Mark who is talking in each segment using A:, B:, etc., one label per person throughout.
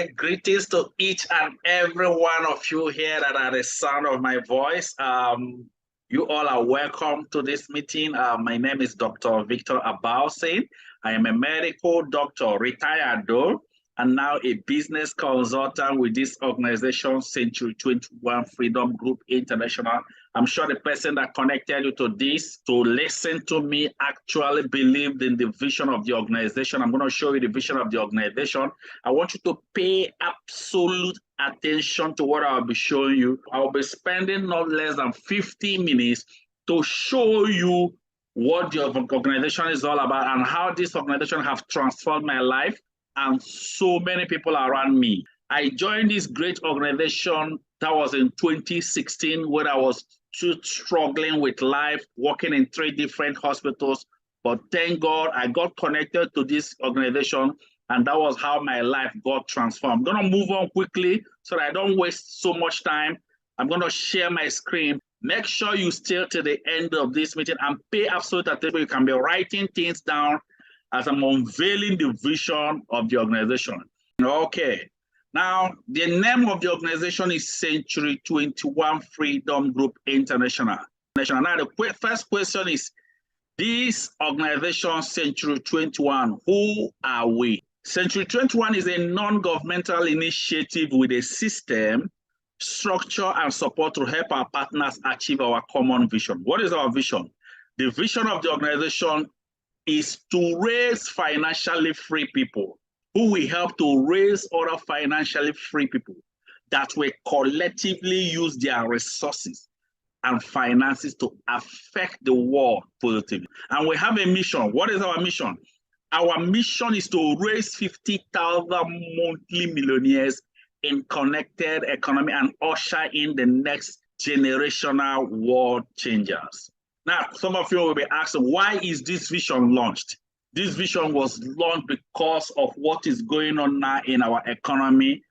A: Greetings to each and every one of you here that are the sound of my voice. You all are welcome to this meeting. My name is Dr. Victor Abausin. I am a medical doctor, retired though, and now a business consultant with this organization, Century 21 Freedom Group International. I'm sure the person that connected you to this to listen to me actually believed in the vision of the organization. I'm going to show you the vision of the organization. I want you to pay absolute attention to what I'll be showing you. I'll be spending not less than 50 minutes to show you what the organization is all about and how this organization have transformed my life and so many people around me. I joined this great organization that was in 2016 when I was struggling with life, working in 3 different hospitals. But thank God I got connected to this organization, and that was how my life got transformed. I'm going to move on quickly so that I don't waste so much time. I'm going to share my screen. Make sure you stay to the end of this meeting and pay absolute attention. You can be writing things down as I'm unveiling the vision of the organization. Okay. Now, the name of the organization is Century 21 Freedom Group International. Now, the first question is, this organization, Century 21, who are we? Century 21 is a non-governmental initiative with a system, structure, and support to help our partners achieve our common vision. What is our vision? The vision of the organization is to raise financially free people who will help to raise other financially free people that will collectively use their resources and finances to affect the world positively. And we have a mission. What is our mission? Our mission is to raise 50,000 monthly millionaires in connected economy and usher in the next generational world changers. Now, some of you will be asking, why is this vision launched? This vision was launched because of what is going on now in our economy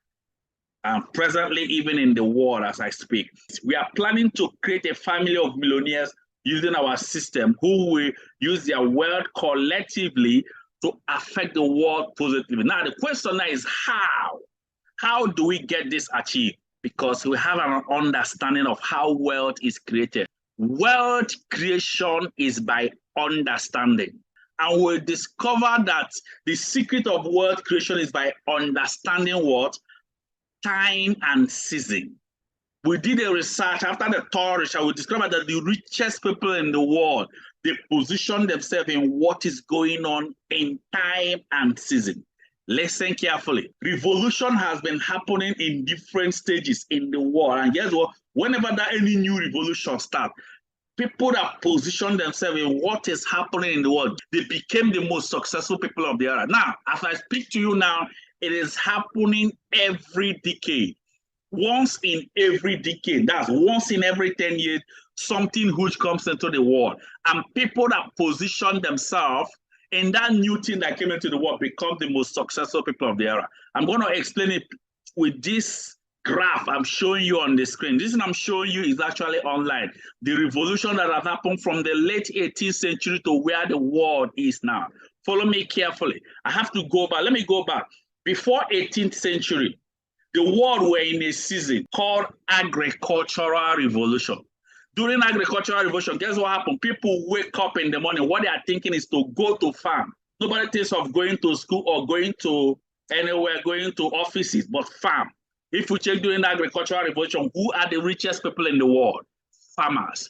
A: and presently even in the world as I speak. We are planning to create a family of millionaires using our system who will use their wealth collectively to affect the world positively. Now, the question now is how? How do we get this achieved? Because we have an understanding of how wealth is created. Wealth creation is by understanding. And we'll discover that the secret of wealth creation is by understanding what? Time and season. We did a research. After the thorough research, we discovered that the richest people in the world, they position themselves in what is going on in time and season. Listen carefully. Revolution has been happening in different stages in the world. And guess what? Whenever any new revolution starts, people that position themselves in what is happening in the world, they became the most successful people of the era. Now, as I speak to you now, it is happening every decade. Once in every decade, that's once in every 10 years, something huge comes into the world. And people that position themselves in that new thing that came into the world become the most successful people of the era. I'm going to explain it with this graph I'm showing you on the screen. This I'm showing you is actually online. The revolution that has happened from the late 18th century to where the world is now. Follow me carefully. I have to go back. Let me go back. Before 18th century, the world were in a season called agricultural revolution. During agricultural revolution, guess what happened? People wake up in the morning. What they are thinking is to go to farm. Nobody thinks of going to school or going to anywhere, going to offices, but farm. If you check during the agricultural revolution, who are the richest people in the world? Farmers.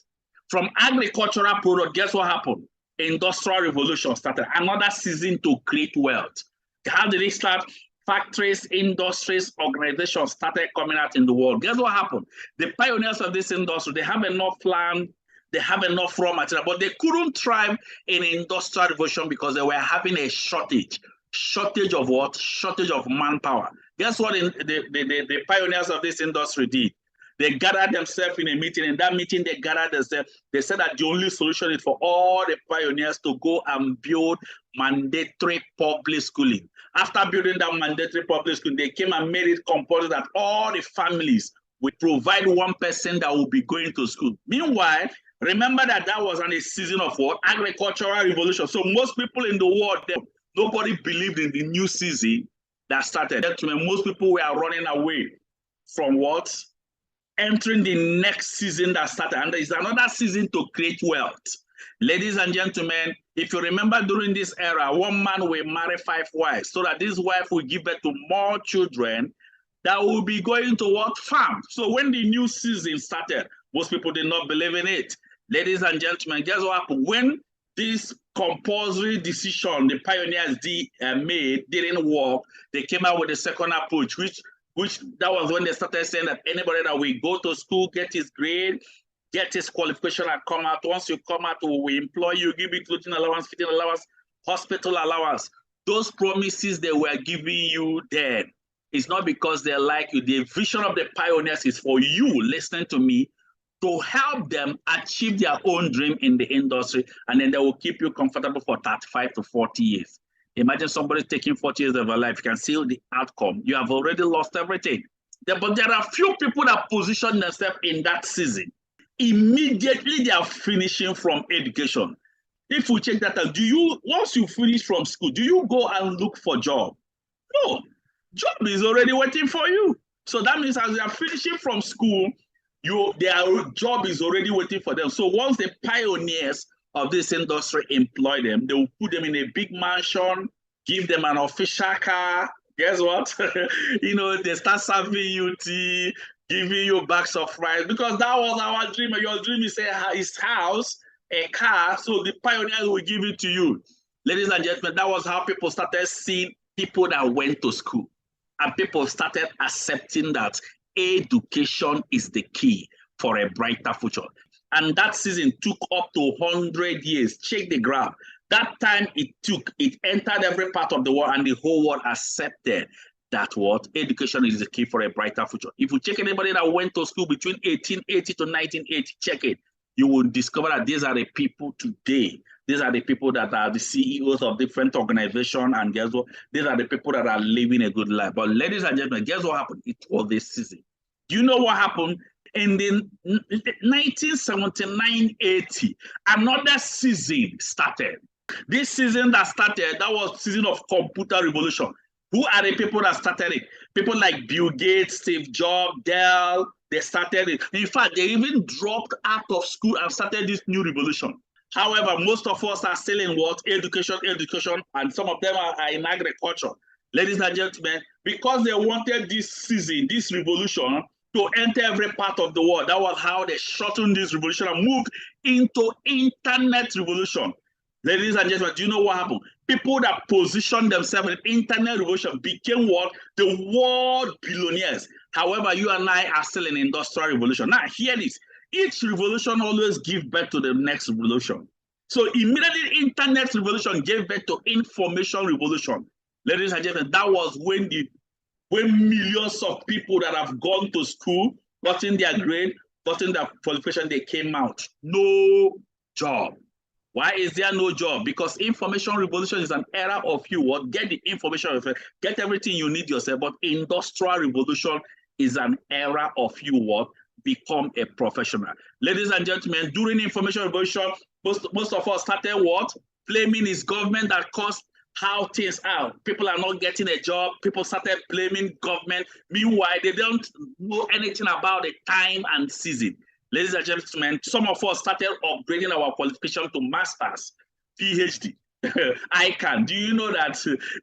A: From agricultural product, guess what happened? Industrial revolution started. Another season to create wealth. How did it start? Factories, industries, organizations started coming out in the world. Guess what happened? The pioneers of this industry, they have enough land, they have enough raw material, but they couldn't thrive in industrial revolution because they were having a shortage. Shortage of what? Shortage of manpower. Guess what the pioneers of this industry did? They gathered themselves in a meeting. In that meeting, they gathered themselves. They said that the only solution is for all the pioneers to go and build mandatory public schooling. After building that mandatory public schooling, they came and made it compulsory that all the families will provide one person that will be going to school. Meanwhile, remember that was on a season of what? Agricultural revolution. So most people in the world, nobody believed in the new season that started. Gentlemen, most people were running away from what? Entering the next season that started. And there is another season to create wealth. Ladies and gentlemen, if you remember during this era, one man will marry 5 wives so that this wife will give birth to more children that will be going to what? Farm. So when the new season started, most people did not believe in it. Ladies and gentlemen, guess what happened? When this compulsory decision the pioneers made didn't work, they came out with a second approach, which that was when they started saying that anybody that will go to school, get his grade, get his qualification and come out. Once you come out, we employ you, give you clothing allowance, feeding allowance, hospital allowance. Those promises they were giving you then, it's not because they like you. The vision of the pioneers is for you, listening to me, to help them achieve their own dream in the industry, and then they will keep you comfortable for 35 to 40 years. Imagine somebody taking 40 years of your life. You can see the outcome. You have already lost everything. But there are few people that position themselves in that season. Immediately they are finishing from education. If we check that out, once you finish from school, do you go and look for job? No, job is already waiting for you. So that means as they are finishing from school, their job is already waiting for them. So once the pioneers of this industry employ them, they will put them in a big mansion, give them an official car. Guess what? They start serving you tea, giving you bags of rice, because that was our dream. Your dream is a house, a car, so the pioneers will give it to you. Ladies and gentlemen, that was how people started seeing people that went to school. And people started accepting that education is the key for a brighter future. And that season took up to 100 years. Check the graph. That time it entered every part of the world, and the whole world accepted that what? Education is the key for a brighter future. If you check anybody that went to school between 1880 to 1980, check it. You will discover that these are the people today. These are the people that are the CEOs of different organizations, and guess what? These are the people that are living a good life. But ladies and gentlemen, guess what happened? It was this season. Do you know what happened? In the 1979-80, another season started. This season that started, that was season of computer revolution. Who are the people that started it? People like Bill Gates, Steve Jobs, Dell, they started it. In fact, they even dropped out of school and started this new revolution. However, most of us are still in what? Education, and some of them are in agriculture. Ladies and gentlemen, because they wanted this season, this revolution, to enter every part of the world. That was how they shortened this revolution and moved into internet revolution. Ladies and gentlemen, do you know what happened? People that positioned themselves in internet revolution became what? The world billionaires. However, you and I are still in industrial revolution. Now, hear this. Each revolution always gives birth to the next revolution. So immediately, internet revolution gave birth to information revolution. Ladies and gentlemen, that was when millions of people that have gone to school, gotten their grade, gotten their qualification, they came out. No job. Why is there no job? Because information revolution is an era of you what? Get the information, get everything you need yourself. But industrial revolution is an era of you what? Become a professional. Ladies and gentlemen, during information revolution, most of us started what? Blaming his government that caused how things are. People are not getting a job. People started blaming government. Meanwhile, they don't know anything about the time and season. Ladies and gentlemen, some of us started upgrading our qualification to masters, PhD. I can. Do you know that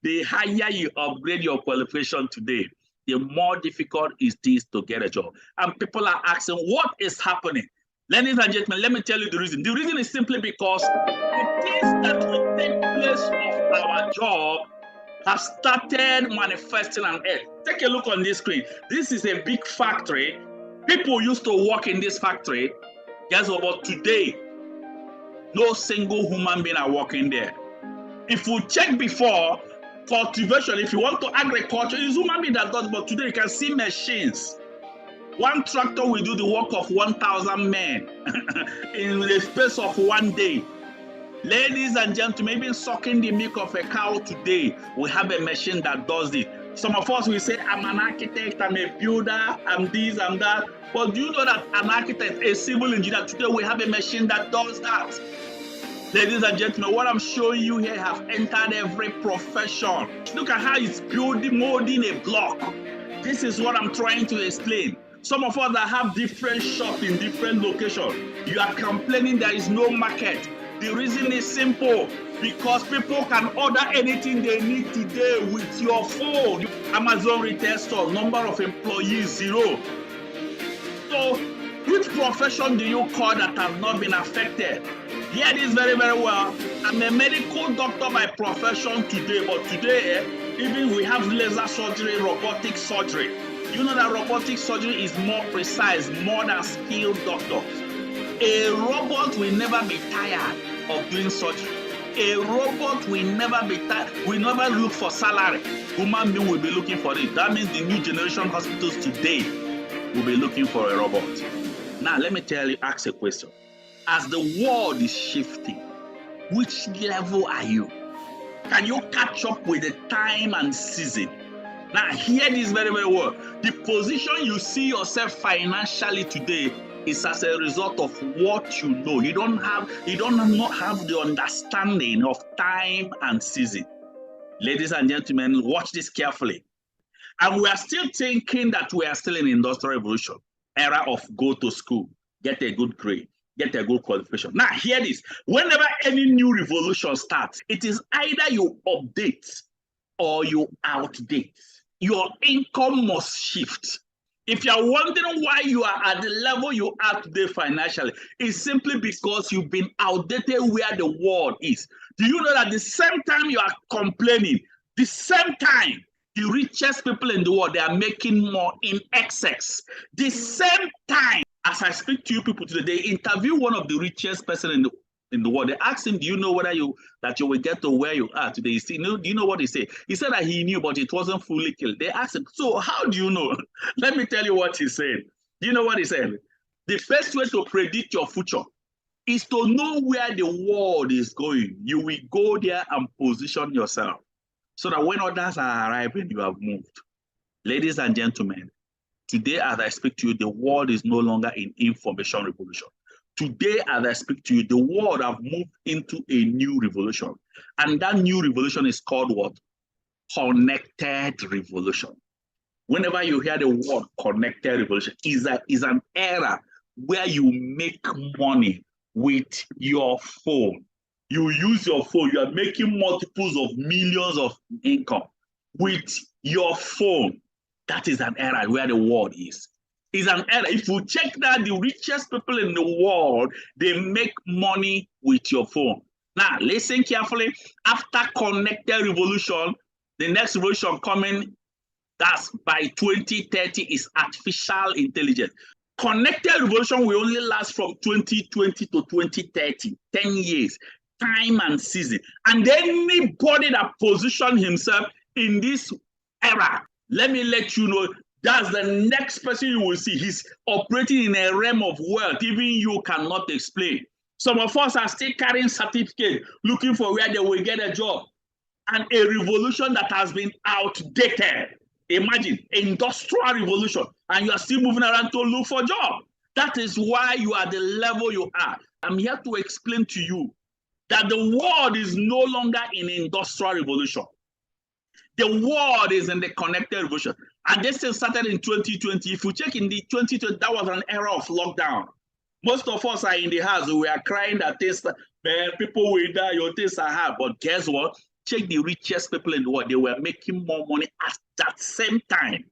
A: the higher you upgrade your qualification today, the more difficult it is to get a job? And people are asking, what is happening? Ladies and gentlemen, let me tell you the reason. The reason is simply because the things that will take place of our job have started manifesting on earth. Take a look on this screen. This is a big factory. People used to work in this factory. Guess what? But today, no single human being are working there. If you check before, cultivation, if you want to agriculture, it's human being that does, but today you can see machines. One tractor will do the work of 1,000 men in the space of one day. Ladies and gentlemen, even sucking the milk of a cow today, we have a machine that does it. Some of us will say, I'm an architect, I'm a builder, I'm this, I'm that. But do you know that an architect, a civil engineer, today we have a machine that does that? Ladies and gentlemen, what I'm showing you here has entered every profession. Look at how it's building, molding a block. This is what I'm trying to explain. Some of us that have different shops in different locations, you are complaining there is no market. The reason is simple, because people can order anything they need today with your phone. Amazon retail store, number of employees, 0. So, which profession do you call that has not been affected? Hear this very, very well. I'm a medical doctor by profession today, but today, even we have laser surgery, robotic surgery. You know that robotic surgery is more precise, more than skilled doctors. A robot will never be tired of doing surgery. A robot will never be tired, will never look for salary. Human being will be looking for it. That means the new generation hospitals today will be looking for a robot. Now, let me tell you, ask a question. As the world is shifting, which level are you? Can you catch up with the time and season? Now, hear this very, very well. The position you see yourself financially today is as a result of what you know. You don't not have the understanding of time and season. Ladies and gentlemen, watch this carefully. And we are still thinking that we are still in the Industrial Revolution, era of go to school, get a good grade, get a good qualification. Now, hear this. Whenever any new revolution starts, it is either you update or you outdate. Your income must shift. If you're wondering why you are at the level you are today financially, it's simply because you've been outdated where the world is. Do you know that the same time you are complaining, the same time the richest people in the world, they are making more in excess. The same time, as I speak to you people today, they interview one of the richest person in the world. They asked him, do you know whether you will get to where you are today? Do you know what he said? He said that he knew, but it wasn't fully killed. They asked him, so how do you know? Let me tell you what he said. Do you know what he said? The best way to predict your future is to know where the world is going. You will go there and position yourself so that when others are arriving, you have moved. Ladies and gentlemen, today as I speak to you, the world is no longer in information revolution. Today, as I speak to you, the world have moved into a new revolution. And that new revolution is called what? Connected revolution. Whenever you hear the word connected revolution, is an era where you make money with your phone. You use your phone, you are making multiples of millions of income with your phone. That is an era where the world is. Is an era. If you check that, the richest people in the world, they make money with your phone. Now, listen carefully. After connected revolution, the next revolution coming, that's by 2030, is artificial intelligence. Connected revolution will only last from 2020 to 2030, 10 years, time and season. And anybody that position himself in this era, let me let you know, that's the next person you will see. He's operating in a realm of wealth even you cannot explain. Some of us are still carrying certificates, looking for where they will get a job. And a revolution that has been outdated. Imagine, industrial revolution, and you are still moving around to look for a job. That is why you are the level you are. I'm here to explain to you that the world is no longer in industrial revolution. The world is in the connected revolution. And this thing started in 2020. If you check in the 2020, that was an era of lockdown. Most of us are in the house. We are crying that things, people will die, your things are hard. But guess what? Check the richest people in the world. They were making more money at that same time.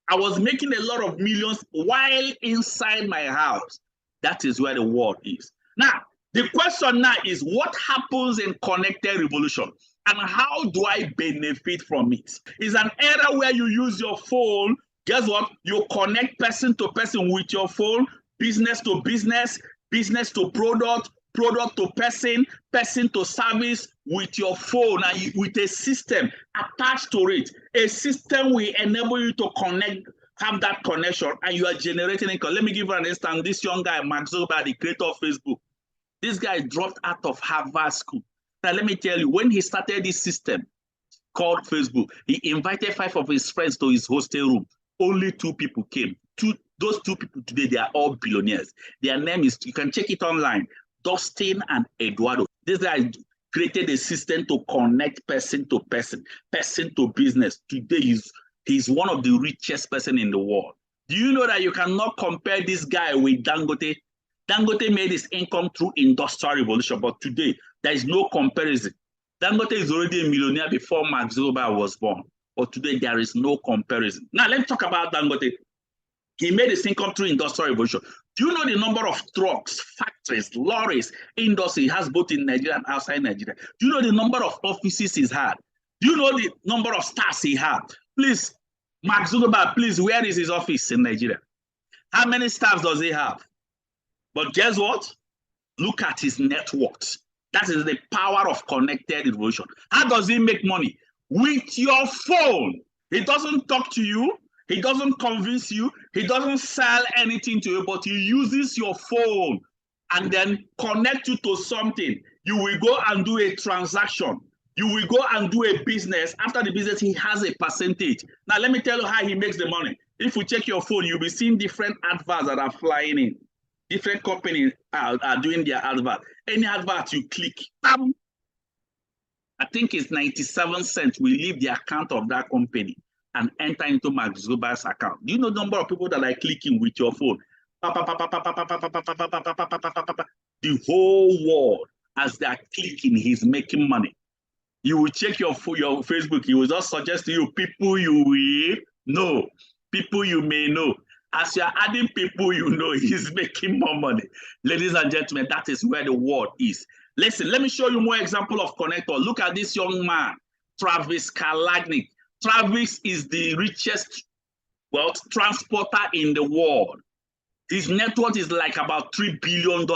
A: I was making a lot of millions while inside my house. That is where the world is. Now, the question now is, what happens in connected revolution? And how do I benefit from it? It's an era where you use your phone. Guess what? You connect person to person with your phone, business to business, business to product, product to person, person to service with your phone and with a system attached to it. A system will enable you to connect, have that connection, and you are generating income. Let me give you an instance. This young guy, Mark Zuckerberg, the creator of Facebook, this guy dropped out of Harvard School. Now, let me tell you, when he started this system called Facebook, he invited 5 of his friends to his hostel room. Only 2 people came. Those 2 people today, they are all billionaires. Their name is, you can check it online, Dustin and Eduardo. This guy created a system to connect person to person, person to business. Today, he's one of the richest person in the world. Do you know that you cannot compare this guy with Dangote? Dangote made his income through industrial revolution, but today, there is no comparison. Dangote is already a millionaire before Mark Zuckerberg was born, but today there is no comparison. Now, let's talk about Dangote. He made his income through industrial revolution. Do you know the number of trucks, factories, lorries, industry he has both in Nigeria and outside Nigeria? Do you know the number of offices he's had? Do you know the number of stars he had? Please, Mark Zuckerberg, please, where is his office in Nigeria? How many staff does he have? But guess what? Look at his net worth. That is the power of connected revolution. How does he make money? With your phone. He doesn't talk to you. He doesn't convince you. He doesn't sell anything to you, but he uses your phone and then connect you to something. You will go and do a transaction. You will go and do a business. After the business, he has a percentage. Now, let me tell you how he makes the money. If you check your phone, you'll be seeing different adverts that are flying in. Different companies are doing their advert. Any advert you click, bam, I think it's 97 cents will leave the account of that company and enter into Mark Zuckerberg's account. Do you know the number of people that are clicking with your phone? The whole world, as they are clicking, he's making money. You will check your Facebook, he will just suggest to you people you will know, people you may know. As you're adding people you know, he's making more money. Ladies and gentlemen, that is where the world is. Listen, let me show you more example of connector. Look at this young man, Travis Kalanick. Travis is the richest wealth transporter in the world. His net worth is like about $3 billion.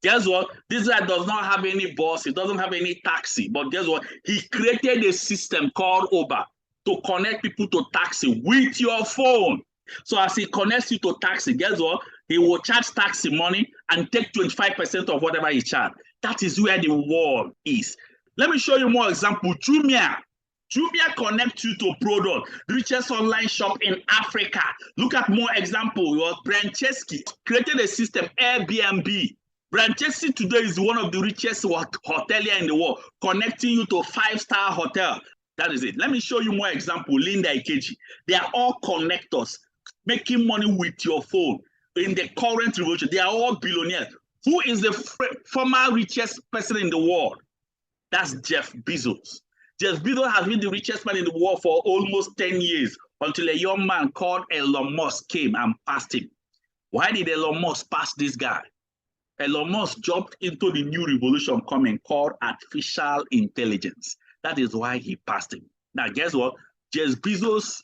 A: Guess what? This guy does not have any bus. He doesn't have any taxi. But guess what? He created a system called Uber to connect people to taxi with your phone. So as he connects you to taxi, guess what? He will charge taxi money and take 25% of whatever he charges. That is where the world is. Let me show you more example. Jumia. Jumia connects you to product, richest online shop in Africa. Look at more example. Brancheski created a system, Airbnb. Brancheski today is one of the richest hotelier in the world, connecting you to 5-star hotel. That is it. Let me show you more example. Linda Ikeji. They are all connectors, making money with your phone. In the current revolution, they are all billionaires. Who is the former richest person in the world? That's Jeff Bezos. Jeff Bezos has been the richest man in the world for almost 10 years until a young man called Elon Musk came and passed him. Why did Elon Musk pass this guy? Elon Musk jumped into the new revolution coming called artificial intelligence. That is why he passed him. Now, guess what? Jeff Bezos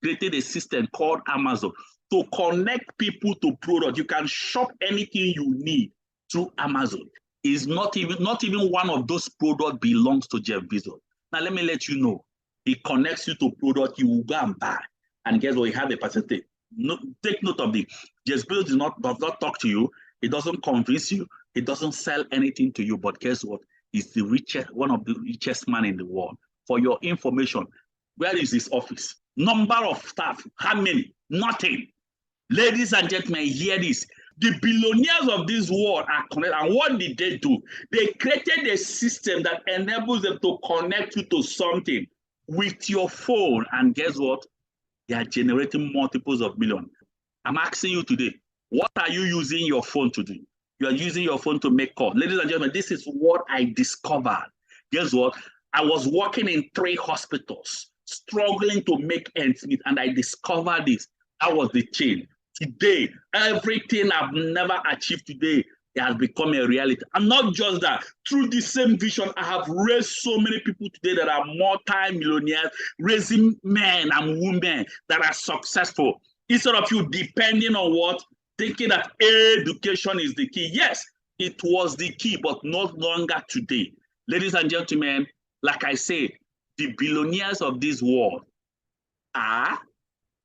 A: created a system called Amazon to connect people to products. You can shop anything you need through Amazon. Is not even one of those products belongs to Jeff Bezos. Now, let me let you know. He connects you to product you will go and buy. And guess what? He has a percentage. No, take note of this. Jeff Bezos does not talk to you. He doesn't convince you. He doesn't sell anything to you. But guess what? He's the richest, one of the richest man in the world. For your information, where is his office? Number of staff, how many? Nothing. Ladies and gentlemen, hear this. The billionaires of this world are connected. And what did they do? They created a system that enables them to connect you to something with your phone. And guess what? They are generating multiples of millions. I'm asking you today, what are you using your phone to do? You are using your phone to make calls. Ladies and gentlemen, this is what I discovered. Guess what? I was working in 3 hospitals, struggling to make ends meet, and I discovered this. That was the change. Today, everything I've never achieved today, it has become a reality. And not just that, through the same vision, I have raised so many people today that are multi-millionaires, raising men and women that are successful. Instead of you depending on what? Thinking that education is the key. Yes, it was the key, but no longer today. Ladies and gentlemen, like I said, the billionaires of this world are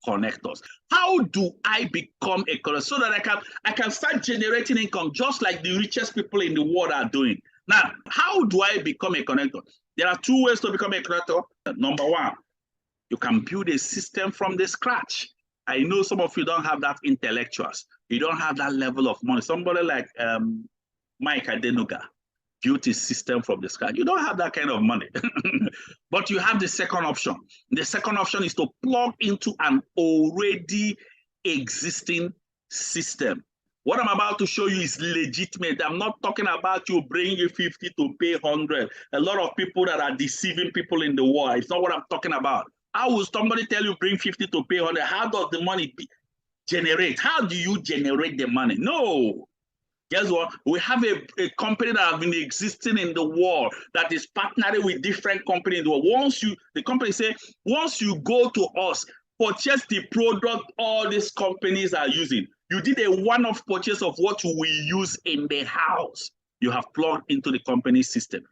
A: connectors. How do I become a connector? So that I can start generating income just like the richest people in the world are doing. Now, how do I become a connector? There are 2 ways to become a connector. Number 1, you can build a system from the scratch. I know some of you don't have that intellectuals. You don't have that level of money. Somebody like Mike Adenuga. built a system from the scratch. You don't have that kind of money. But you have the second option. The second option is to plug into an already existing system. What I'm about to show you is legitimate. I'm not talking about you bringing you 50 to pay 100. A lot of people that are deceiving people in the world. It's not what I'm talking about. How will somebody tell you bring 50 to pay 100? How does the money generate? How do you generate the money? No. Guess what? We have a company that has been existing in the world that is partnering with different companies in the world. The company say, once you go to us, purchase the product all these companies are using. You did a one-off purchase of what we use in the house. You have plugged into the company system.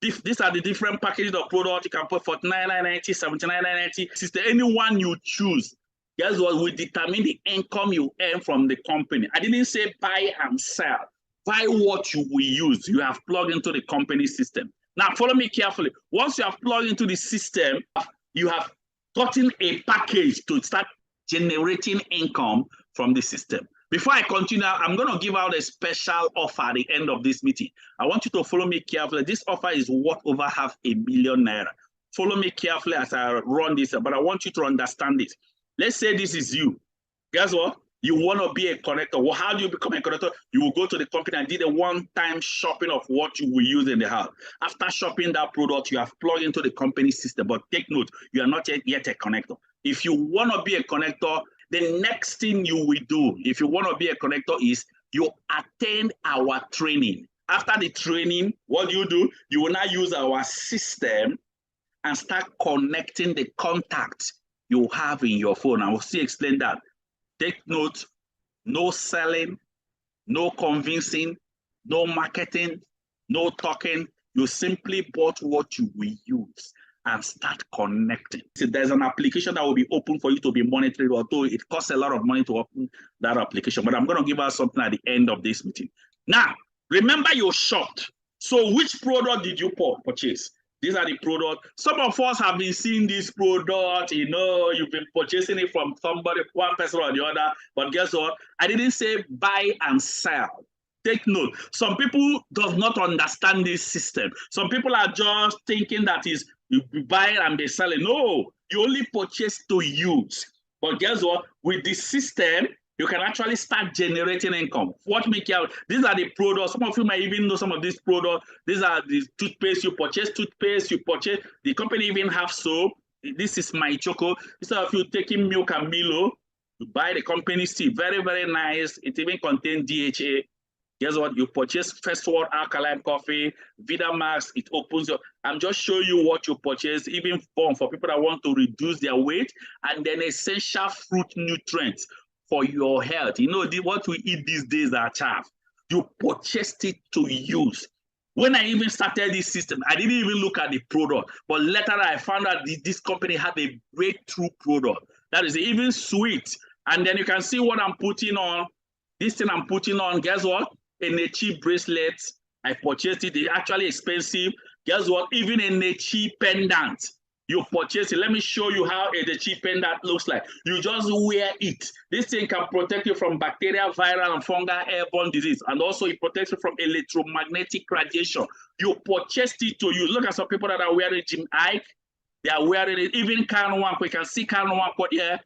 A: These are the different packages of product. You can put for $49.90, $79.90, system, any one you choose. Guess what? We determine the income you earn from the company. I didn't say buy and sell. Buy what you will use. You have plugged into the company system. Now, follow me carefully. Once you have plugged into the system, you have gotten a package to start generating income from the system. Before I continue, I'm going to give out a special offer at the end of this meeting. I want you to follow me carefully. This offer is worth over $500,000 naira. Follow me carefully as I run this, but I want you to understand this. Let's say this is you. Guess what? You want to be a connector. Well, how do you become a connector? You will go to the company and did a one-time shopping of what you will use in the house. After shopping that product, you have plugged into the company system. But take note, you are not yet a connector. If you want to be a connector, the next thing you will do, if you want to be a connector, is you attend our training. After the training, what do? You will now use our system and start connecting the contacts you have in your phone. I will still explain that. Take note, no selling, no convincing, no marketing, no talking. You simply bought what you will use and start connecting. So there's an application that will be open for you to be monitored, although it costs a lot of money to open that application. But I'm going to give out something at the end of this meeting. Now, remember you shopped. So which product did you purchase? These are the products. Some of us have been seeing this product, you've been purchasing it from somebody, one person or the other. But guess what? I didn't say buy and sell. Take note. Some people do not understand this system. Some people are just thinking that is you buy and be selling. No, you only purchase to use. But guess what? With this system, you can actually start generating income. What make you out? These are the products. Some of you might even know some of these products. These are the toothpaste. You purchase toothpaste. You purchase. The company even have soap. This is My Choco. Instead of you taking milk and Milo, you buy the company tea. Very, very nice. It even contains DHA. Guess what? You purchase First World Alkaline Coffee, VitaMax. It opens your. I'm just showing you what you purchase. Even for people that want to reduce their weight, and then essential fruit nutrients for your health. What we eat these days are chaff. You purchased it to use. When I even started this system, I didn't even look at the product. But later I found out this company had a breakthrough product. That is even sweet. And then you can see what I'm putting on. This thing I'm putting on, guess what? In a cheap bracelet. I purchased it. It's actually expensive. Guess what? Even in a cheap pendant. You purchase it. Let me show you how a cheap pendant looks like. You just wear it. This thing can protect you from bacterial, viral, and fungal airborne disease. And also it protects you from electromagnetic radiation. You purchased it to use. Look at some people that are wearing Jim Ike. They are wearing it. Even Kanu Nwankwo, you can see Kanu Nwankwo here,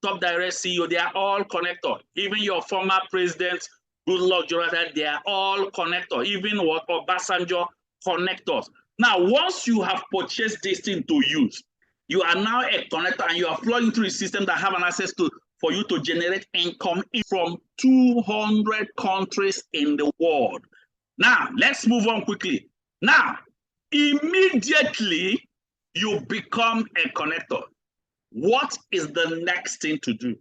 A: top direct CEO. They are all connected. Even your former president, Goodluck Jonathan, they are all connected. Even what Obasanjo, connectors. Now, once you have purchased this thing to use, you are now a connector and you are flowing through a system that have an access to for you to generate income from 200 countries in the world. Now, let's move on quickly. Now, immediately you become a connector. What is the next thing to do?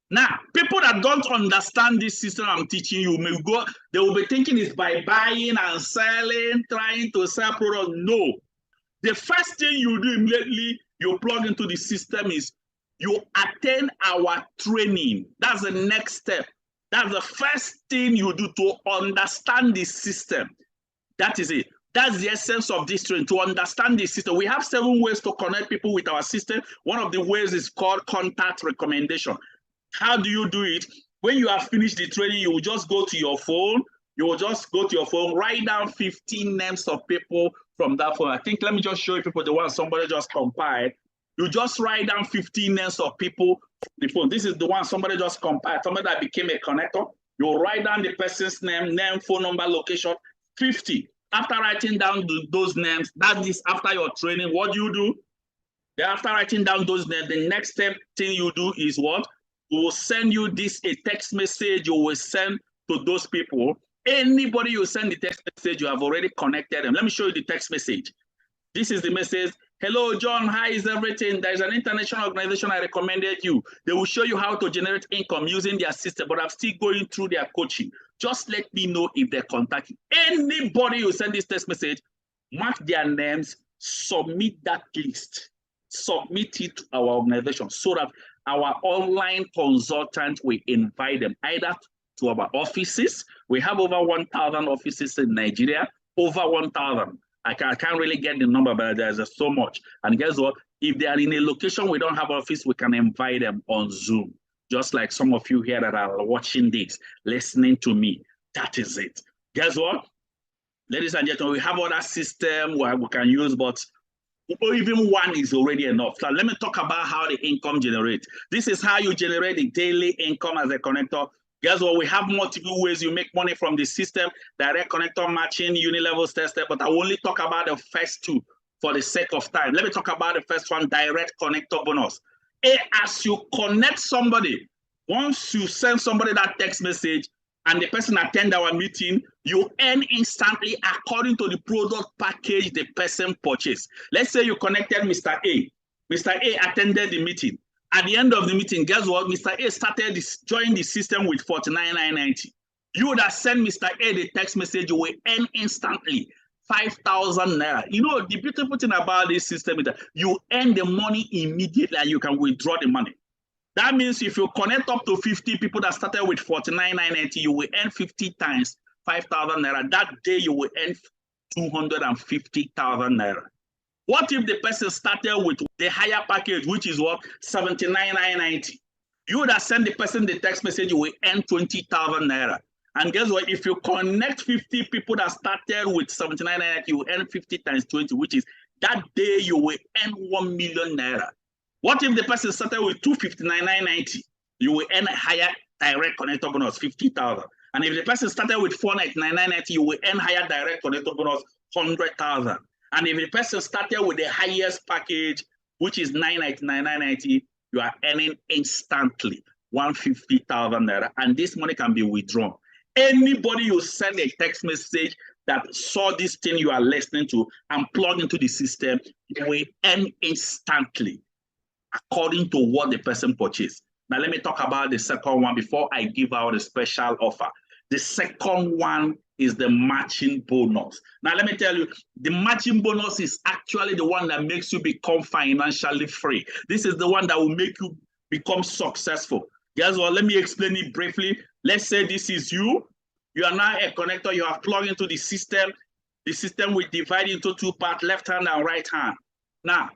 A: Now, people that don't understand this system I'm teaching you, they will be thinking it's by buying and selling, trying to sell products. No. The first thing you do immediately, you plug into the system is you attend our training. That's the next step. That's the first thing you do to understand the system. That is it. That's the essence of this training, to understand the system. We have 7 ways to connect people with our system. One of the ways is called contact recommendation. How do you do it? When you have finished the training, you will just go to your phone, You will just go to your phone, write down 15 names of people from that phone. I think, let me just show you people the one somebody just compiled. You just write down 15 names of people from the phone. This is the one somebody just compiled, somebody that became a connector. You write down the person's name, phone number, location, 50. After writing down those names, that is after your training, what do you do? After writing down those names, the next thing you do is what? We will send you a text message you will send to those people. Anybody you send the text message, you have already connected them. Let me show you the text message. This is the message. Hello, John. How is everything? There's an international organization I recommended you. They will show you how to generate income using their system, but I'm still going through their coaching. Just let me know if they contact you. Anybody you send this text message, mark their names, submit that list. Submit it to our organization so that our online consultant will invite them either to our offices. We have over 1,000 offices in Nigeria, over 1,000. I can't really get the number, but there's so much. And guess what? If they are in a location we don't have office, we can invite them on Zoom. Just like some of you here that are watching this, listening to me. That is it. Guess what? Ladies and gentlemen, we have other system where we can use, but even one is already enough. So let me talk about how the income generates. This is how you generate the daily income as a connector. Guess what? We have multiple ways you make money from the system: direct connector matching, uni-level tester. But I will only talk about the first two for the sake of time. Let me talk about the first one: direct connector bonus. As you connect somebody, once you send somebody that text message and the person attend our meeting, you earn instantly according to the product package the person purchased. Let's say you connected Mr. A. Mr. A attended the meeting. At the end of the meeting, guess what? Mr. A started join the system with 49,990. You would have sent Mr. A the text message, you will earn instantly 5,000 naira. You know, the beautiful thing about this system is that you earn the money immediately and you can withdraw the money. That means if you connect up to 50 people that started with 49,990, you will earn 50 times 5,000 naira. That day you will earn 250,000 naira. What if the person started with the higher package, which is what? 79,990. You would have sent the person the text message, you will earn 20,000 naira. And guess what? If you connect 50 people that started with 79,990, you will earn 50 times 20, which is that day you will earn 1 million naira. What if the person started with 259,990? You will earn a higher direct connector bonus, 50,000. And if the person started with 499,990, you will earn higher direct connector bonus, 100,000. And if the person started with the highest package, which is 999,990, you are earning instantly 150,000 naira. And this money can be withdrawn. Anybody you send a text message that saw this thing you are listening to and plug into the system, you will earn instantly according to what the person purchased. Now, let me talk about the second one before I give out a special offer. The second one is the matching bonus. Now, let me tell you, the matching bonus is actually the one that makes you become financially free. This is the one that will make you become successful. Guess what? Let me explain it briefly. Let's say this is you. You are now a connector. You have plugged into the system. The system will divide into two parts, left hand and right hand. Now,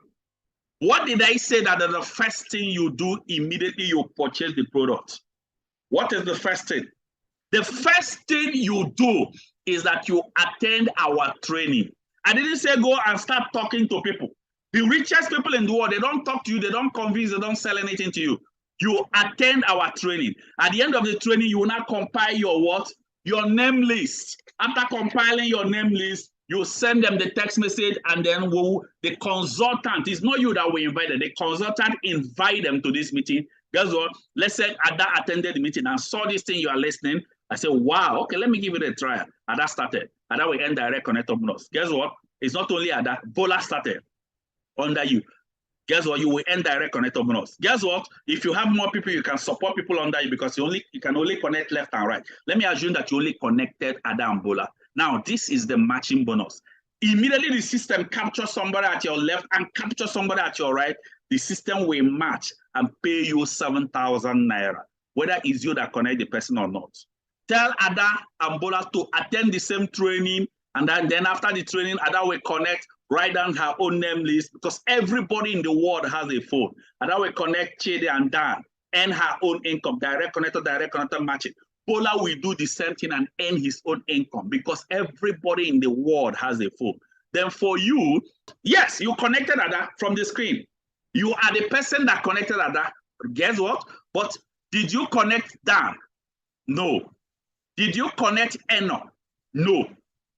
A: what did I say that the first thing you do immediately you purchase the product? What is the first thing? The first thing you do is that you attend our training. I didn't say go and start talking to people. The richest people in the world, they don't talk to you, they don't convince, they don't sell anything to you. You attend our training. At the end of the training, you will now compile your what? Your name list. After compiling your name list, you send them the text message, and then the consultant, it's not you that will invite them, the consultant invite them to this meeting. Guess what? Let's say Ada attended the meeting and saw this thing you are listening. I said, wow, okay, let me give it a try. Ada started. Ada will end direct connector bonus. Guess what? It's not only Ada, Bola started under you. Guess what? You will end direct connector bonus. Guess what? If you have more people, you can support people under you because you can only connect left and right. Let me assume that you only connected Ada and Bola. Now, this is the matching bonus. Immediately, the system captures somebody at your left and captures somebody at your right. The system will match and pay you 7,000 naira, whether it's you that connect the person or not. Tell Ada and Bola to attend the same training, and then after the training, Ada will connect, write down her own name list, because everybody in the world has a phone. Ada will connect Chidi and Dan, earn her own income, direct connector matching. Bola will do the same thing and earn his own income because everybody in the world has a phone. Then for you, yes, you connected Ada from the screen. You are the person that connected Ada. Guess what? But did you connect Dan? No. Did you connect Eno? No.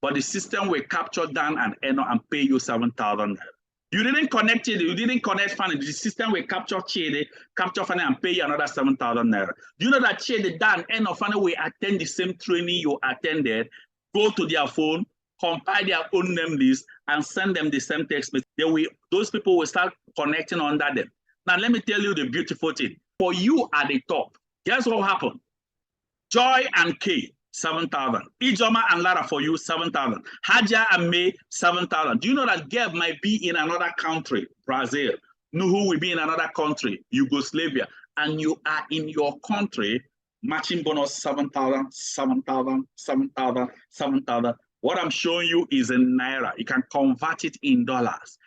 A: But the system will capture Dan and Eno and pay you 7,000. You didn't connect it. You didn't connect Fanny. The system will capture Chidi, capture Fanny, and pay you another 7,000 naira. Do you know that Chidi, Dan, and Fanny will attend the same training you attended, go to their phone, compile their own name list, and send them the same text message? Those people will start connecting under them. Now, let me tell you the beautiful thing. For you at the top, guess what happened? Joy and Kay, 7,000. Ijoma and Lara for you, 7,000. Haja and May, 7,000. Do you know that Geb might be in another country, Brazil? Nuhu will be in another country, Yugoslavia, and you are in your country, matching bonus 7,000, 7,000, 7,000, 7,000. What I'm showing you is in Naira. You can convert it in dollars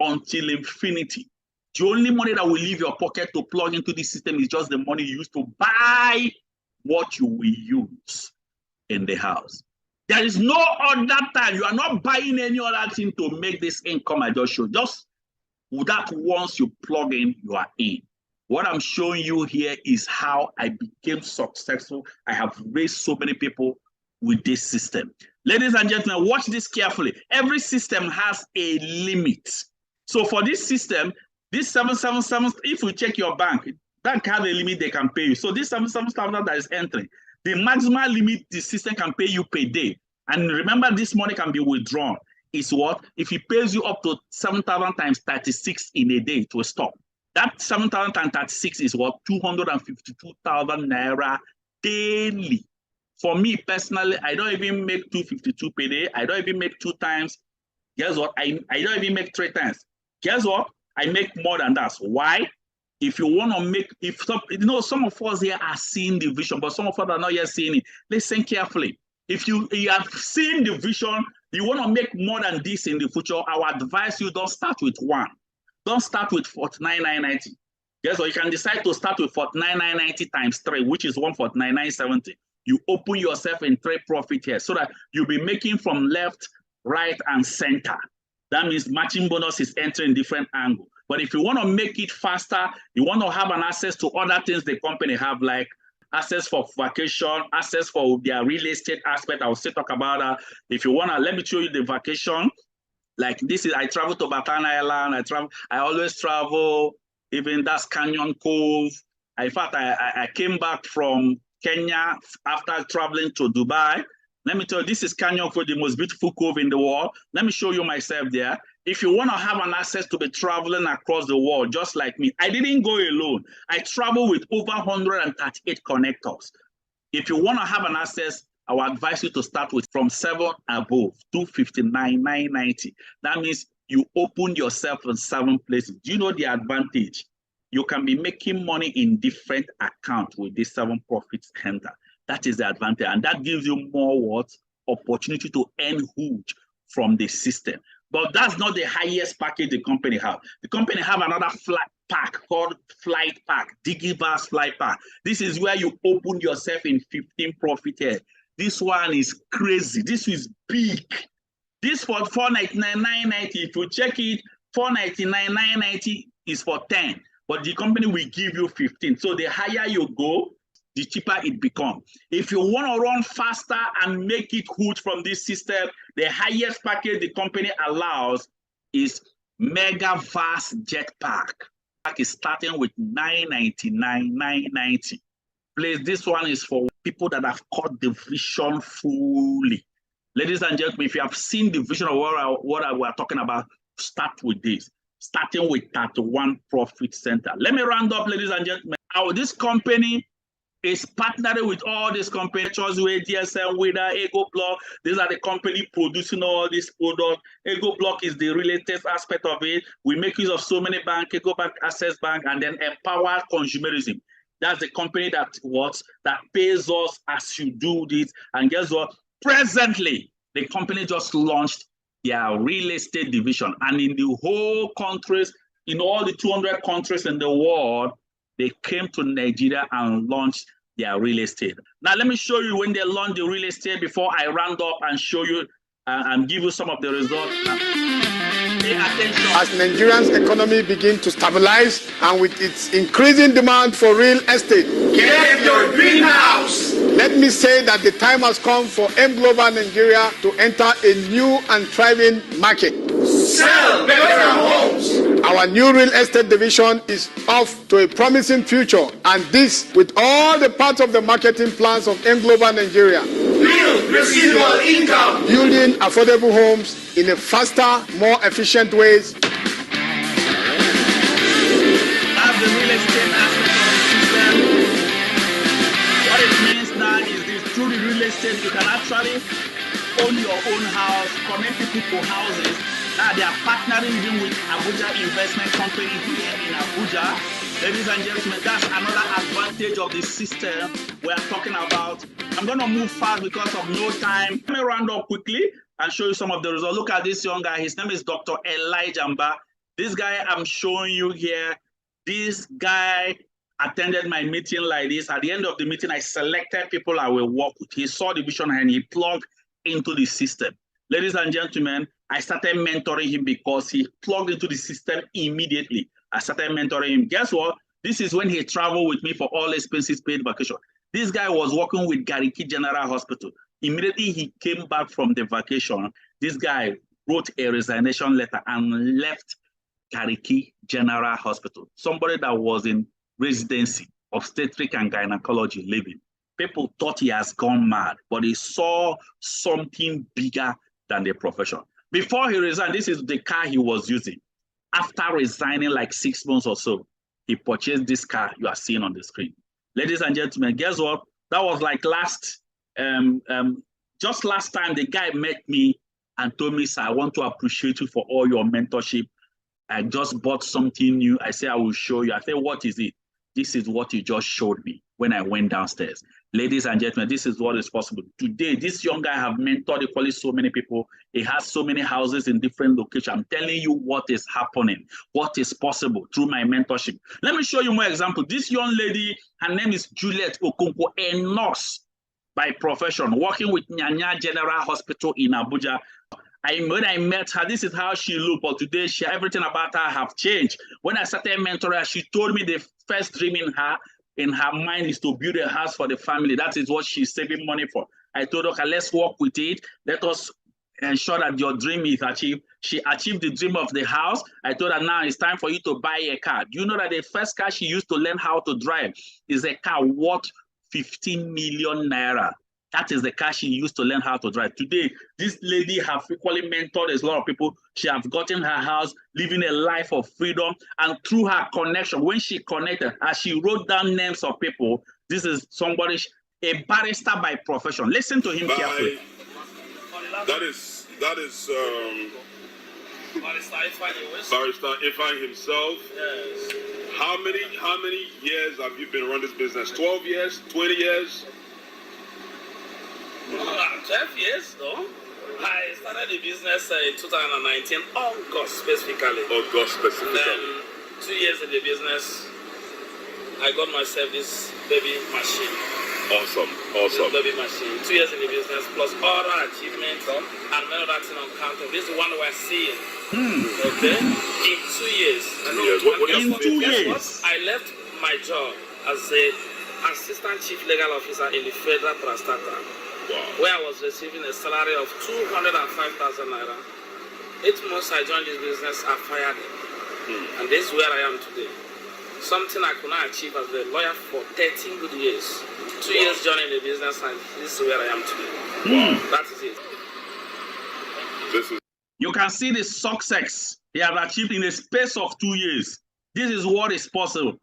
A: until infinity. The only money that will leave your pocket to plug into this system is just the money you use to buy what you will use in the house. There is no other time. You are not buying any other thing to make this income I just showed. Just that once you plug in, you are in. What I'm showing you here is how I became successful. I have raised so many people with this system. Ladies and gentlemen, watch this carefully. Every system has a limit. So for this system, this 777, if you check your bank have a limit they can pay you. So this 7,000 that is entering, the maximum limit the system can pay you per day. And remember, this money can be withdrawn. Is what? If it pays you up to 7,000 times 36 in a day to stop. That 7,000 times 36 is what? 252,000 naira daily. For me personally, I don't even make 252 per day. I don't even make 2 times. Guess what? I don't even make 3 times. Guess what? I make more than that. Why? If you want to make, some of us here are seeing the vision, but some of us are not yet seeing it. Listen carefully. If you have seen the vision, you want to make more than this in the future, I would advise you don't start with 1. Don't start with 49,990. Yes, or you can decide to start with 49,990 times 3, which is 149,970. You open yourself in trade profit here so that you'll be making from left, right, and center. That means matching bonus is entering different angles. But if you want to make it faster, you want to have an access to other things the company have, like access for vacation, access for their real estate aspect. I will still talk about that. If you want to, let me show you the vacation. Like this is, I travel to Bataan Island. I always travel, even that's Canyon Cove. In fact, I came back from Kenya after traveling to Dubai. Let me tell you, this is Canyon Cove, the most beautiful cove in the world. Let me show you myself there. If you want to have an access to be traveling across the world, just like me, I didn't go alone. I travel with over 138 connectors. If you want to have an access, I will advise you to start with from 7 above, 259,990. That means you open yourself in 7 places. Do you know the advantage? You can be making money in different accounts with this 7 profit center. That is the advantage. And that gives you more what? Opportunity to earn huge from the system. But that's not the highest package the company have. The company have another flight pack called Flight Pack, Digiverse Flight Pack. This is where you open yourself in 15 profit here. This one is crazy. This is big. This for 499,990. If you check it, 499,990 is for 10. But the company will give you 15. So the higher you go, the cheaper it becomes. If you want to run faster and make it huge from this system, the highest package the company allows is Megaverse Jetpack. Is starting with 999,990. Please, this one is for people that have caught the vision fully. Ladies and gentlemen, if you have seen the vision of what I was talking about, start with this. Starting with 31 profit center. Let me round up, ladies and gentlemen. This company is partnering with all these companies, Chosway, DSM, Wida, EgoBlock. These are the company producing all these products. EgoBlock is the real estate aspect of it. We make use of so many banks, EgoBank, Access Bank, and then Empower Consumerism. That's the company that pays us as you do this. And guess what? Presently, the company just launched their real estate division. And in the whole countries, in all the 200 countries in the world, they came to Nigeria and launched their real estate. Now, let me show you when they launched the real estate before I round up and show you and give you some of the results. Pay attention.
B: As Nigeria's economy begins to stabilize and with its increasing demand for real estate,
C: Get your greenhouse.
B: let me say that the time has come for M Global Nigeria to enter a new and thriving market.
C: Sell better homes.
B: Our new real estate division is off to a promising future, and this with all the parts of the marketing plans of M Global Nigeria.
C: Build residual income.
B: Building affordable homes in a faster, more efficient ways.
A: That's the real estate aspect of the system. What it means now is this: through the real estate, you can actually own your own house, connect people to houses. Now they are partnering even with Abuja Investment Company here in Abuja. Ladies and gentlemen, that's another advantage of the system we are talking about. I'm going to move fast because of no time. Let me round up quickly and show you some of the results. Look at this young guy. His name is Dr. Elijah Mba. This guy I'm showing you here, this guy attended my meeting like this. At the end of the meeting, I selected people I will work with. He saw the vision and he plugged into the system. Ladies and gentlemen, I started mentoring him because he plugged into the system immediately. I started mentoring him. Guess what? This is when he traveled with me for all expenses paid vacation. This guy was working with Gariki General Hospital. Immediately he came back from the vacation, this guy wrote a resignation letter and left Gariki General Hospital. Somebody that was in residency, obstetric and gynecology living. People thought he has gone mad, but he saw something bigger than the profession. Before he resigned, this is the car he was using. After resigning like 6 months or so, he purchased this car you are seeing on the screen. Ladies and gentlemen, guess what? That was like just last time the guy met me and told me, sir, I want to appreciate you for all your mentorship. I just bought something new. I said, I will show you. I said, what is it? This is what you just showed me when I went downstairs. Ladies and gentlemen, this is what is possible. Today, this young guy have mentored equally so many people. He has so many houses in different locations. I'm telling you what is happening, what is possible through my mentorship. Let me show you more example. This young lady, her name is Juliet Okonkwo, a nurse by profession, working with Nyanya General Hospital in Abuja. When I met her, this is how she looked, but today everything about her have changed. When I started mentoring her, she told me the first dream in her mind is to build a house for the family. That is what she's saving money for. I told her, okay, let's work with it. Let us ensure that your dream is achieved. She achieved the dream of the house. I told her, now it's time for you to buy a car. Do you know that the first car she used to learn how to drive is a car worth 15 million naira? That is the car she used to learn how to drive. Today, this lady have equally mentored a lot of people. She have gotten her house, living a life of freedom. And through her connection, when she connected, as she wrote down names of people, this is somebody, a barrister by profession. Listen to him carefully.
D: That is Barrister Ifeanyi himself.
E: Yes.
D: How many years have you been running this business? 12 years? 20 years?
E: 12 years, though. I started the business in 2019, August specifically.
D: August specifically.
E: Then 2 years in the business, I got myself this baby machine.
D: Awesome.
E: This baby machine. 2 years in the business, plus other achievements and many other things on counter. This is one we're seeing. Okay? In 2 years.
A: In 2 years?
E: I left my job as a assistant chief legal officer in the federal parastatal.
D: Wow.
E: Where I was receiving a salary of 205,000 naira. 8 months I joined this business, I fired him. And this is where I am today. Something I could not achieve as a lawyer for 13 good years. 2 years joining the business, and this is where I am today. Wow. That is it.
A: You can see the success he has achieved in the space of 2 years. This is what is possible.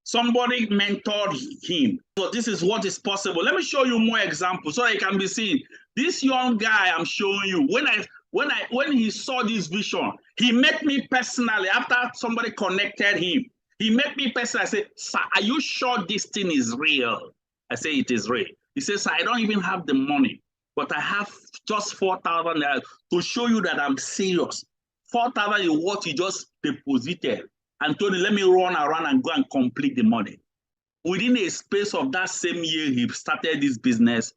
A: Somebody mentored him. So this is what is possible. Let me show you more examples so that it can be seen. This young guy I'm showing you, when he saw this vision, he met me personally after somebody connected him. He met me personally. I said, sir, are you sure this thing is real? I say, it is real. He says, sir, I don't even have the money, but I have just 4,000 naira to show you that I'm serious. 4,000 is what you just deposited. And told him, let me run around and go and complete the money. Within a space of that same year he started this business,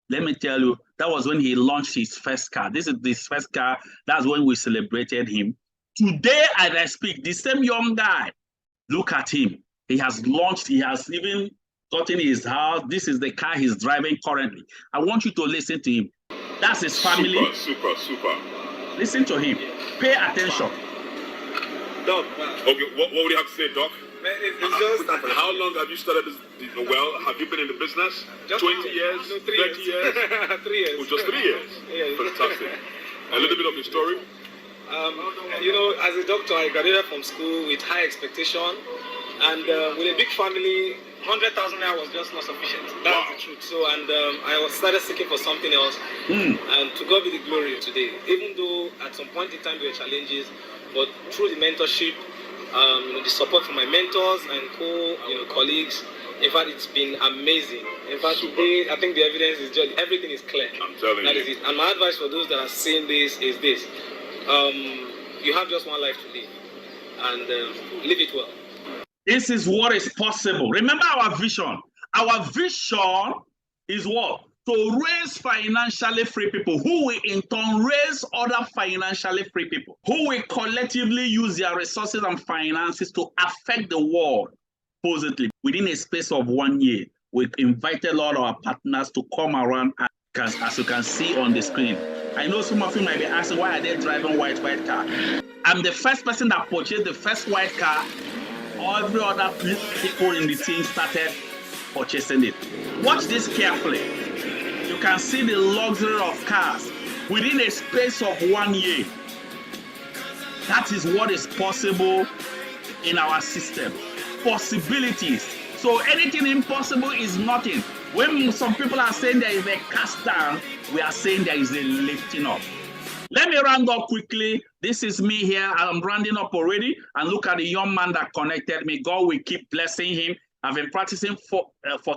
A: let me tell you, that was when he launched his first car. This is his first car. That's when we celebrated him. Today, as I speak, the same young guy, look at him. He has launched, he has even gotten his house. This is the car he's driving currently. I want you to listen to him. That's his family.
D: Super.
A: Listen to him. Pay attention.
D: Doc. Okay, what would you have to say, Doc?
F: Man, it's just
D: how long have you started this? Well, have you been in the business?
F: Just
D: 20 years?
F: No,
D: 30 years?
F: 3 years.
D: Oh, just 3 years?
F: Yeah.
D: Fantastic. A little bit of your story?
F: As a doctor, I graduated from school with high expectation, and with a big family, 100,000 naira was just not sufficient. That's the truth. So, I started seeking for something else, and to God be the glory today. Even though at some point in time there were challenges, but through the mentorship, the support from my mentors and colleagues, in fact, it's been amazing. In fact, today, I think the evidence is just, everything is clear.
D: I'm telling
F: That
D: you.
F: is it. And my advice for those that are seeing this is this. You have just one life to live, and live it well.
A: This is what is possible. Remember our vision. Our vision is what? To raise financially free people who will in turn raise other financially free people who will collectively use their resources and finances to affect the world positively. Within a space of 1 year, we invited a lot of our partners to come around, as you can see on the screen. I know some of you might be asking, why are they driving white car? I'm the first person that purchased the first white car. Every other people in the team started purchasing it. Watch this carefully. You can see the luxury of cars within a space of 1 year. That is what is possible in our system. Possibilities. So anything impossible is nothing. When some people are saying there is a cast down, we are saying there is a lifting up. Let me round up quickly. This is me here. I'm rounding up already. And look at the young man that connected me. God will keep blessing him. I've been practicing for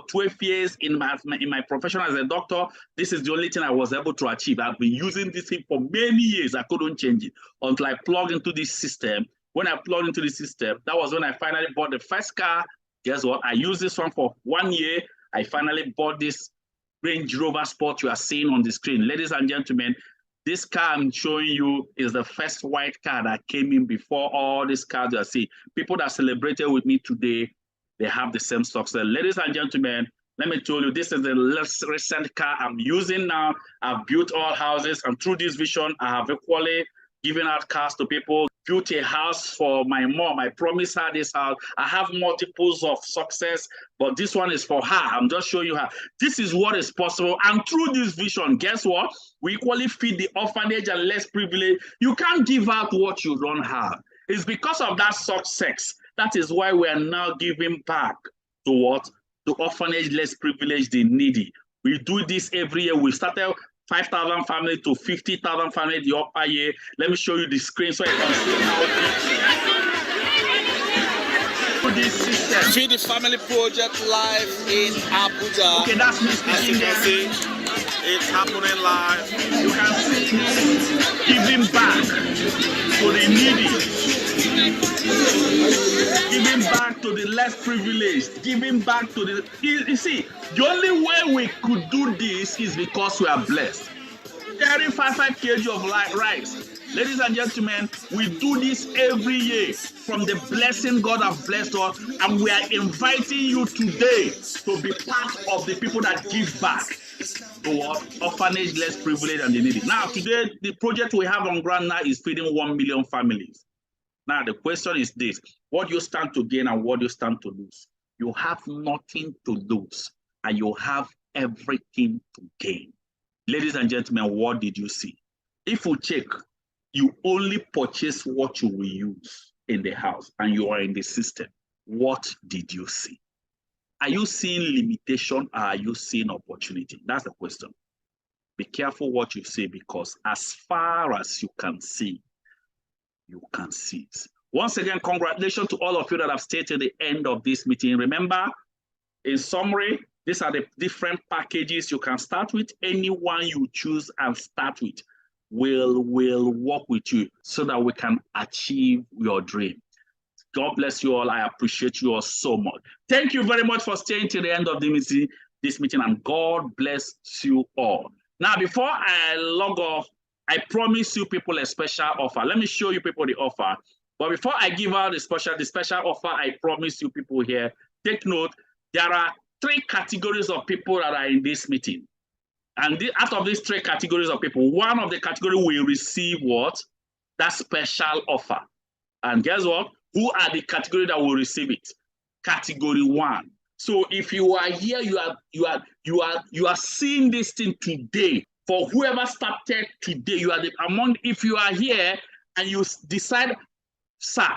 A: 12 years in my profession as a doctor. This is the only thing I was able to achieve. I've been using this thing for many years. I couldn't change it until I plugged into this system. When I plugged into the system, that was when I finally bought the first car. Guess what? I used this one for 1 year. I finally bought this Range Rover Sport you are seeing on the screen. Ladies and gentlemen, this car I'm showing you is the first white car that came in before all these cars you are seeing. People that celebrated with me today, they have the same success. Ladies and gentlemen, let me tell you, this is the recent car I'm using now. I've built all houses, and through this vision, I have equally given out cars to people. Built a house for my mom. I promised her this house. I have multiples of success, but this one is for her. I'm just showing you her. This is what is possible. And through this vision, guess what? We equally feed the orphanage and less privileged. You can't give out what you don't have. It's because of that success. That is why we are now giving back to what? The orphanage, less privileged, the needy. We do this every year. We started 5,000 families to 50,000 families the upper year. Let me show you the screen so you can see how this system.
G: Feed the Family Project live in Abuja.
A: Okay, that's me
G: As
A: speaking
G: you
A: there.
G: can see, it's happening live.
A: You can see me giving back to the needy. Giving back to the less privileged, giving back to the... You see, the only way we could do this is because we are blessed. Carrying 5 kg of rice. Ladies and gentlemen, we do this every year from the blessing God has blessed us, and we are inviting you today to be part of the people that give back to what? Orphanage, less privileged, and the needy. Now, today, the project we have on ground now is feeding 1 million families. Now, the question is this: what do you stand to gain and what do you stand to lose? You have nothing to lose and you have everything to gain. Ladies and gentlemen, what did you see? If you check, you only purchase what you will use in the house and you are in the system. What did you see? Are you seeing limitation or are you seeing opportunity? That's the question. Be careful what you say, because as far as you can see it. Once again, congratulations to all of you that have stayed till the end of this meeting. Remember, in summary, these are the different packages you can start with. Anyone you choose and start with will work with you so that we can achieve your dream. God bless you all. I appreciate you all so much. Thank you very much for staying till the end of this meeting, and God bless you all. Now, before I log off, I promise you people a special offer. Let me show you people the offer. But before I give out the special offer, I promise you people here, take note, there are 3 categories of people that are in this meeting. And out of these 3 categories of people, one of the category will receive what? That special offer. And guess what? Who are the category that will receive it? Category 1. So if you are here, you are seeing this thing today. For whoever started today, you are among. If you are here and you decide, sir,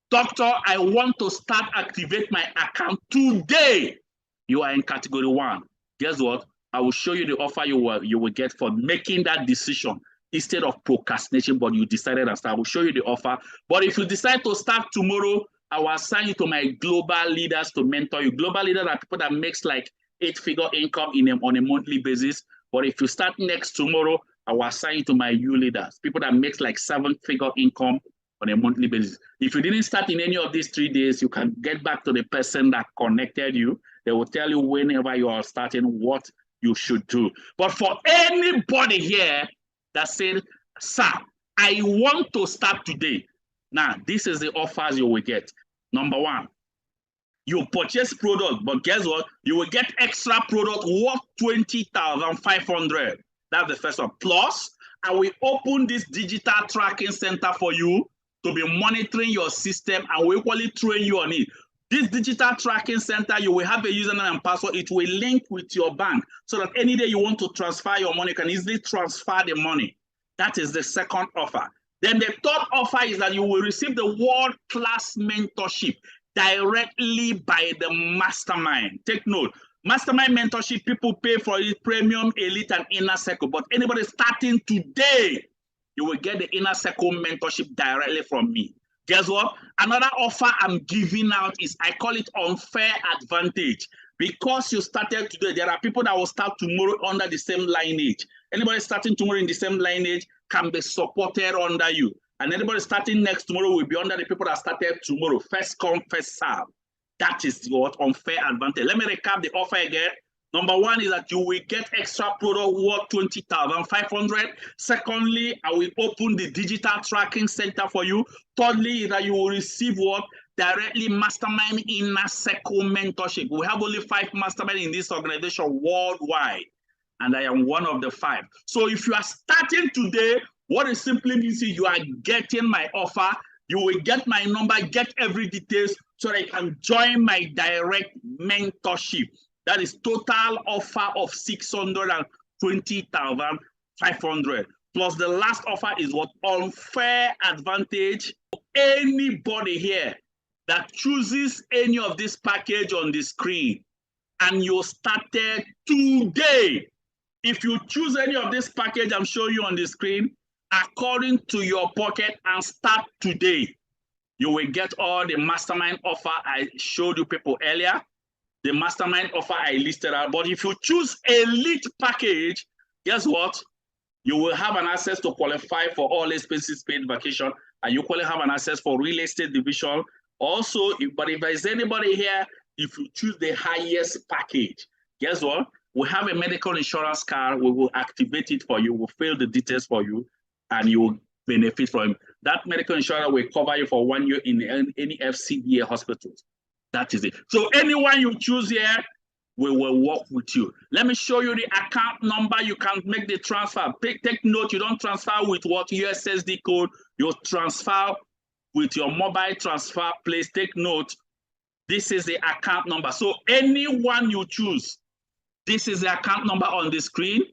A: doctor, I want to start activate my account today, you are in category 1. Guess what? I will show you the offer you will get for making that decision instead of procrastination, but you decided to start. I will show you the offer. But if you decide to start tomorrow, I will assign you to my global leaders to mentor you. Global leaders are people that makes like 8-figure income on a monthly basis. But if you start next tomorrow, I will assign you to my U leaders, people that makes like 7-figure income on a monthly basis. If you didn't start in any of these 3 days, you can get back to the person that connected you. They will tell you whenever you are starting what you should do. But for anybody here that said, sir, I want to start today. Now, this is the offers you will get. Number 1, you purchase product, but guess what? You will get extra product worth 20,500. That's the first one. Plus, I will open this digital tracking center for you to be monitoring your system, and we equally train you on it. This digital tracking center, you will have a username and password. It will link with your bank so that any day you want to transfer your money, you can easily transfer the money. That is the second offer. Then the third offer is that you will receive the world-class mentorship directly by the mastermind. Take note, mastermind mentorship, people pay for it, premium, elite, and inner circle. But anybody starting today, you will get the inner circle mentorship directly from me. Guess what? Another offer I'm giving out is, I call it unfair advantage. Because you started today, there are people that will start tomorrow under the same lineage. Anybody starting tomorrow in the same lineage can be supported under you. And anybody starting next tomorrow will be under the people that started tomorrow. First come, first serve. That is what unfair advantage. Let me recap the offer again. Number 1 is that you will get extra product worth 20,500. Secondly, I will open the digital tracking center for you. Thirdly, is that you will receive what? Directly mastermind inner circle mentorship. We have only 5 mastermind in this organization worldwide, and I am one of the 5. So if you are starting today, what it simply means is you are getting my offer. You will get my number, get every details so that you can join my direct mentorship. That is total offer of 620,500. Plus the last offer is what? Unfair advantage. Anybody here that chooses any of this package on the screen and you started today, if you choose any of this package I'm showing you on the screen, according to your pocket and start today, you will get all the mastermind offer I showed you people earlier, the mastermind offer I listed out. But if you choose elite package, guess what? You will have an access to qualify for all expenses paid vacation, and you will have an access for real estate division. Also, if there's anybody here, if you choose the highest package, guess what? We have a medical insurance card. We will activate it for you. We'll fill the details for you, and you will benefit from it. That medical insurance will cover you for 1 year in any FCDA hospitals. That is it. So anyone you choose here, we will work with you. Let me show you the account number. You can make the transfer. Take note, you don't transfer with what USSD code. You transfer with your mobile transfer. Please take note. This is the account number. So anyone you choose, this is the account number on the screen.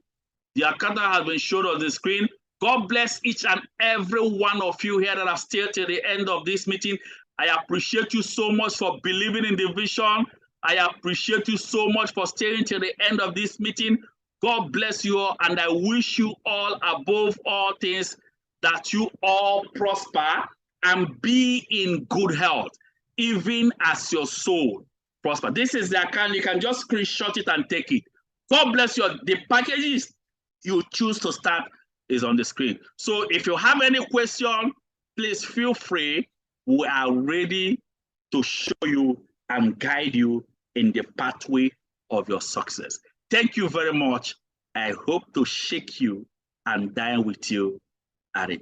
A: The account that has been shown on the screen. God bless each and every one of you here that have stayed till the end of this meeting. I appreciate you so much for believing in the vision. I appreciate you so much for staying till the end of this meeting. God bless you all, and I wish you all, above all things, that you all prosper and be in good health, even as your soul prosper. This is the account. You can just screenshot it and take it. God bless you. The packages you choose to start is on the screen. So if you have any question, please feel free. We are ready to show you and guide you in the pathway of your success. Thank you very much. I hope to shake you and dine with you at a